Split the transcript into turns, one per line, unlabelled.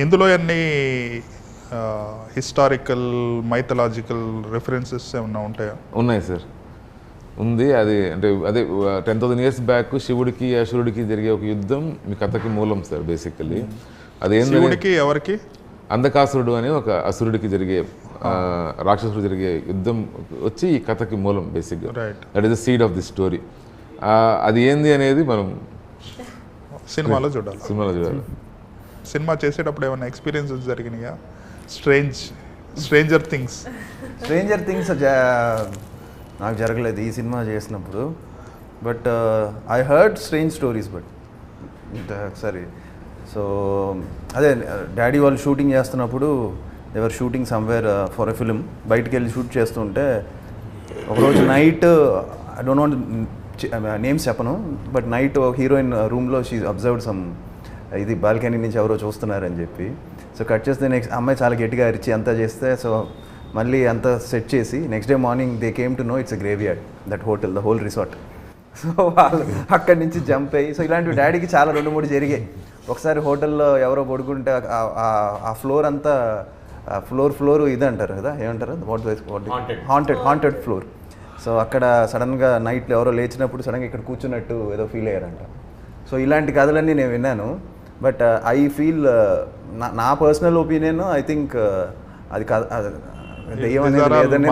ఇందులో అన్ని historical mythological references ఏమన్నా ఉంటాయా?
ఉన్నాయి సార్, ఉంది. అది అంటే అదే 10,000 years బ్యాక్ శివుడికి అసురుడికి జరిగే ఒక యుద్ధం మీ కథకి మూలం సార్ బేసికల్లీ. అదేంటి,
శివుడికి ఎవరికి?
అంధకాసురుడు అనే ఒక అసురుడికి జరిగే రాక్షసుడు జరిగే యుద్ధం వచ్చి ఈ కథకి మూలం బేసిక్గా. That is the seed of the story. అది ఏంది అనేది మనం
సినిమాలో చూడాలి. సినిమా చేసేటప్పుడు ఏమైనా ఎక్స్పీరియన్సెస్ జరిగినాయా? స్ట్రేంజర్ థింగ్స్
నాకు జరగలేదు ఈ సినిమా చేసినప్పుడు. But I heard strange stories. But ఒకసారి సో అదే డాడీ వాళ్ళు షూటింగ్ చేస్తున్నప్పుడు ever shooting somewhere for a film, బయటికి వెళ్ళి షూట్ చేస్తుంటే ఒకరోజు night, I don't want names చెప్పను, బట్ నైట్ హీరోయిన్ రూమ్లో షీ అబ్జర్వ్డ్ సమ్ ఇది బాల్కనీ నుంచి ఎవరో చూస్తున్నారని చెప్పి. సో కట్ చేస్తే నెక్స్ట్ అమ్మాయి చాలా గట్టిగా అరిచి అంతా చేస్తే, సో మళ్ళీ అంతా సెట్ చేసి next day morning they came to know it's a graveyard, that hotel, the whole resort. So వాళ్ళు అక్కడి నుంచి జంప్ అయ్యి, సో ఇలాంటివి డాడీకి చాలా 2-3 జరిగాయి. ఒకసారి హోటల్లో ఎవరో పడుకుంటే ఆ ఫ్లోర్ అంతా ఫ్లోర్ ఇది అంటారు కదా, ఏమంటారు, హాంటెడ్ ఫ్లోర్. సో అక్కడ సడన్గా నైట్లో ఎవరో లేచినప్పుడు సడన్గా ఇక్కడ కూర్చున్నట్టు ఏదో ఫీల్ అయ్యారంట. సో ఇలాంటి కథలన్నీ నేను విన్నాను. బట్ ఐ ఫీల్, నా పర్సనల్ ఒపీనియన్, ఐ థింక్ అది దెయ్యం అనేది లేదని.